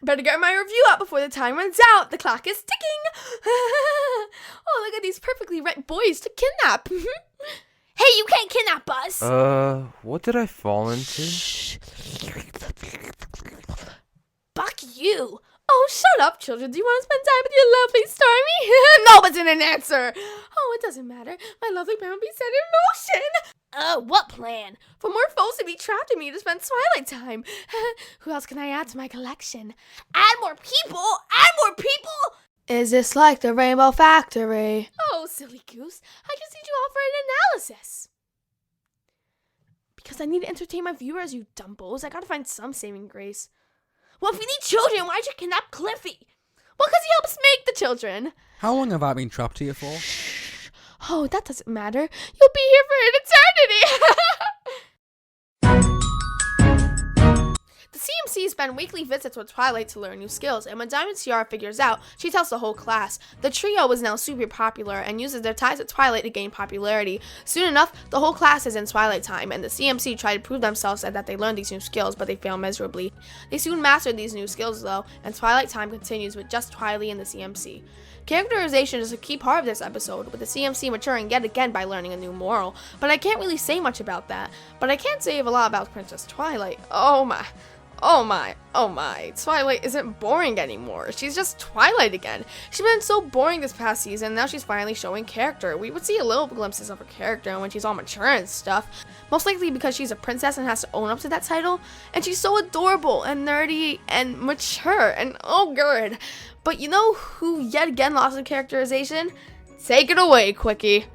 Better get my review out before the time runs out. The clock is ticking. Oh, look at these perfectly right boys to kidnap. Hey, you can't kidnap us. What did I fall into? Shh. Fuck you. Oh, shut up, children. Do you want to spend time with your lovely Stormy? No, but didn't answer. Oh, it doesn't matter. My lovely plan will be set in motion. What plan? For more foes to be trapped in me to spend Twilight Time. Who else can I add to my collection? Add more people? Add more people? Is this like the Rainbow Factory? Oh, silly goose. I just need you all for an analysis. Because I need to entertain my viewers, you dumbos. I gotta find some saving grace. Well, if you need children, why'd you kidnap Cliffy? Well, because he helps make the children. How long have I been trapped here for? Oh, that doesn't matter. You'll be here for an eternity. The CMC spend weekly visits with Twilight to learn new skills, and when Diamond Tiara figures out, she tells the whole class. The trio is now super popular and uses their ties with Twilight to gain popularity. Soon enough, the whole class is in Twilight Time, and the CMC try to prove themselves and that they learned these new skills, but they fail miserably. They soon master these new skills though, and Twilight Time continues with just Twilight and the CMC. Characterization is a key part of this episode, with the CMC maturing yet again by learning a new moral, but I can't really say much about that. But I can say a lot about Princess Twilight. Oh my. Twilight isn't boring anymore. She's just Twilight again. She's been so boring this past season, now she's finally showing character. We would see a little glimpses of her character when she's all mature and stuff. Most likely because she's a princess and has to own up to that title. And she's so adorable and nerdy and mature and oh good. But you know who yet again lost in characterization? Take it away, Quickie.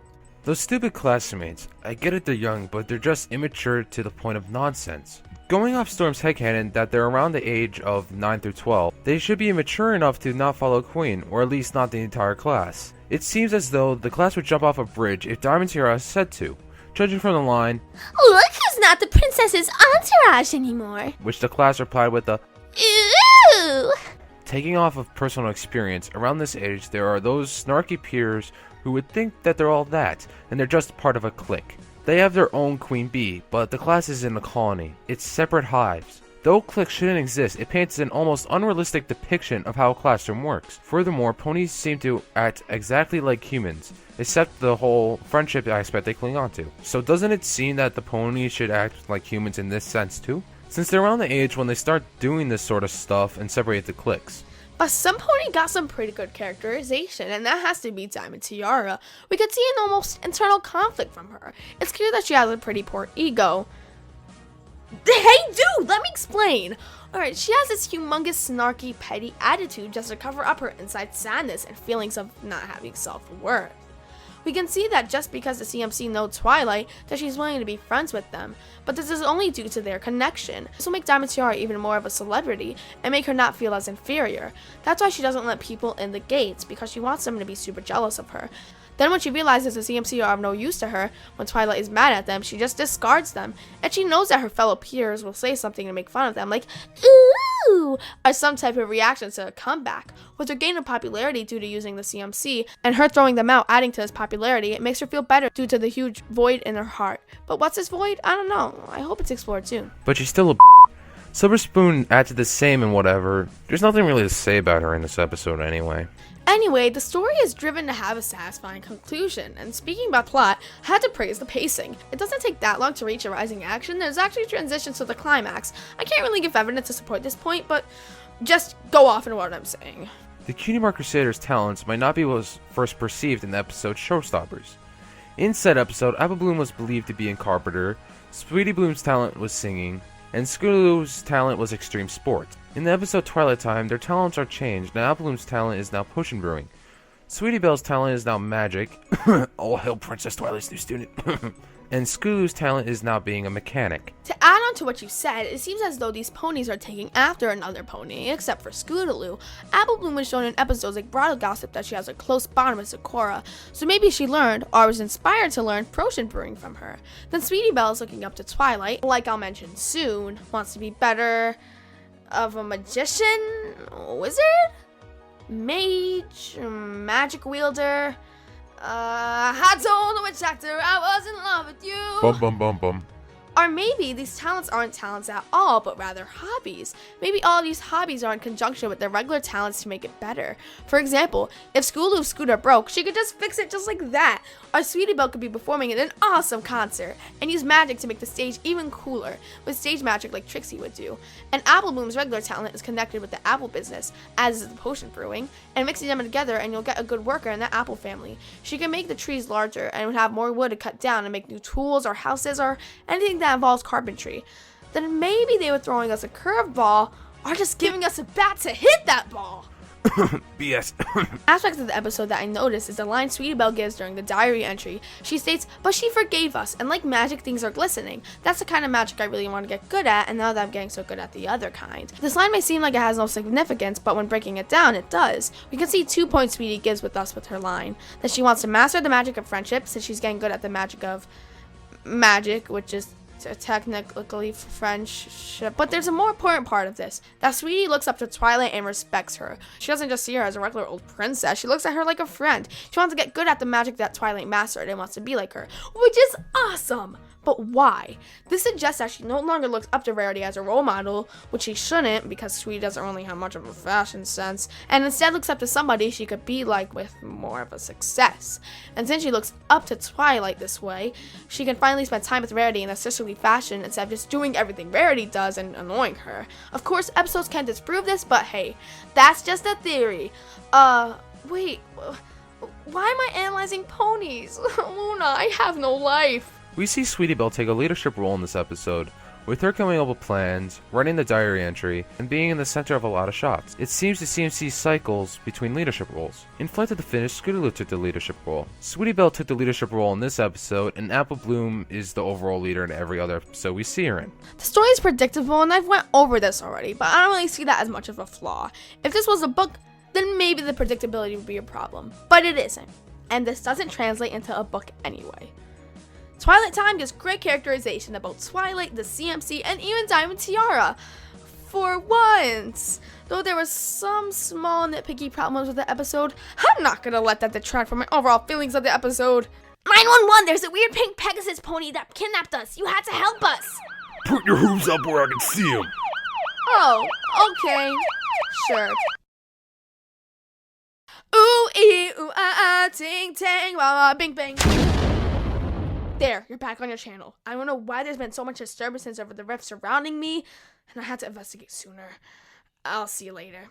Those stupid classmates. I get it, they're young, but they're just immature to the point of nonsense. Going off Storm's headcanon that they're around the age of 9 through 12, they should be mature enough to not follow Queen, or at least not the entire class. It seems as though the class would jump off a bridge if Diamond Tiara said to, judging from the line, "Look who's not the princess's entourage anymore," which the class replied with a, "Ooh." Taking off of personal experience, around this age there are those snarky peers who would think that they're all that, and they're just part of a clique. They have their own queen bee, but the class isn't a colony. It's separate hives. Though cliques shouldn't exist, it paints an almost unrealistic depiction of how a classroom works. Furthermore, ponies seem to act exactly like humans, except the whole friendship aspect they cling on to. So doesn't it seem that the ponies should act like humans in this sense too? Since they're around the age when they start doing this sort of stuff and separate the cliques. But some pony got some pretty good characterization, and that has to be Diamond Tiara. We could see an almost internal conflict from her. It's clear that she has a pretty poor ego. Hey dude, let me explain! Alright, she has this humongous, snarky, petty attitude just to cover up her inside sadness and feelings of not having self-worth. We can see that just because the CMC know Twilight, that she's willing to be friends with them, but this is only due to their connection. This will make Diamond Tiara even more of a celebrity, and make her not feel as inferior. That's why she doesn't let people in the gates, because she wants them to be super jealous of her. Then when she realizes the CMC are of no use to her, when Twilight is mad at them, she just discards them, and she knows that her fellow peers will say something to make fun of them, like, "Ooh," or some type of reaction to a comeback. With her gain of popularity due to using the CMC, and her throwing them out adding to this popularity, it makes her feel better due to the huge void in her heart. But what's this void? I don't know. I hope it's explored soon. But she's still a Silver Spoon acted the same and whatever. There's nothing really to say about her in this episode anyway. Anyway, the story is driven to have a satisfying conclusion, and speaking about plot, I had to praise the pacing. It doesn't take that long to reach a rising action, there's actually transitions to the climax. I can't really give evidence to support this point, but just go off in what I'm saying. The Cutie Mark Crusader's talents might not be what was first perceived in the episode Showstoppers. In said episode, Apple Bloom was believed to be in Carpenter, Sweetie Bloom's talent was singing, and Scootaloo's talent was extreme sports. In the episode Twilight Time, their talents are changed, and Apple Bloom's talent is now potion brewing. Sweetie Belle's talent is now magic. All hail Princess Twilight's new student. And Scootaloo's talent is now being a mechanic. To add on to what you said, it seems as though these ponies are taking after another pony, except for Scootaloo. Apple Bloom was shown in episodes like Bridal Gossip that she has a close bond with Sakura, so maybe she learned, or was inspired to learn, potion brewing from her. Then Sweetie Belle is looking up to Twilight, like I'll mention soon, wants to be better of a magician, wizard, mage, magic wielder, I told the witch doctor I was in love with you. Bum bum bum bum. Or maybe these talents aren't talents at all, but rather hobbies. Maybe all of these hobbies are in conjunction with their regular talents to make it better. For example, if Scootaloo's scooter broke, she could just fix it just like that. Or Sweetie Belle could be performing in an awesome concert and use magic to make the stage even cooler, with stage magic like Trixie would do. And Apple Bloom's regular talent is connected with the apple business, as is the potion brewing, and mixing them together and you'll get a good worker in the apple family. She can make the trees larger and would have more wood to cut down and make new tools or houses or anything that involves carpentry. Then maybe they were throwing us a curveball or just giving us a bat to hit that ball. BS. Aspects of the episode that I noticed is the line Sweetie Belle gives during the diary entry. She states, "But she forgave us, and like magic, things are glistening." That's the kind of magic I really want to get good at, and now that I'm getting so good at the other kind. This line may seem like it has no significance, but when breaking it down, it does. We can see 2 points Sweetie gives with us with her line. That she wants to master the magic of friendship, since she's getting good at the magic of magic, which is technically friendship. But there's a more important part of this, that Sweetie looks up to Twilight and respects her. She doesn't just see her as a regular old princess, she looks at her like a friend. She wants to get good at the magic that Twilight mastered and wants to be like her, which is awesome. But why? This suggests that she no longer looks up to Rarity as a role model, which she shouldn't, because Sweetie doesn't really have much of a fashion sense, and instead looks up to somebody she could be like with more of a success. And since she looks up to Twilight this way, she can finally spend time with Rarity in a sisterly fashion instead of just doing everything Rarity does and annoying her. Of course, episodes can't disprove this, but hey, that's just a theory. Wait, why am I analyzing ponies? Luna, I have no life. We see Sweetie Belle take a leadership role in this episode, with her coming up with plans, running the diary entry, and being in the center of a lot of shots. It seems the CMC cycles between leadership roles. In Flight to the Finish, Scootaloo took the leadership role. Sweetie Belle took the leadership role in this episode, and Apple Bloom is the overall leader in every other episode we see her in. The story is predictable, and I've went over this already, but I don't really see that as much of a flaw. If this was a book, then maybe the predictability would be a problem, but it isn't, and this doesn't translate into a book anyway. Twilight Time gives great characterization about Twilight, the CMC, and even Diamond Tiara. For once. Though there were some small nitpicky problems with the episode, I'm not gonna let that detract from my overall feelings of the episode. 911, there's a weird pink Pegasus pony that kidnapped us. You had to help us. Put your hooves up where I can see them. Oh, okay. Sure. Ooh, ee, ooh, ah, ah, ting, tang, wah, wah, bing, bang. There, you're back on your channel. I don't know why there's been so much disturbance over the rift surrounding me, and I had to investigate sooner. I'll see you later.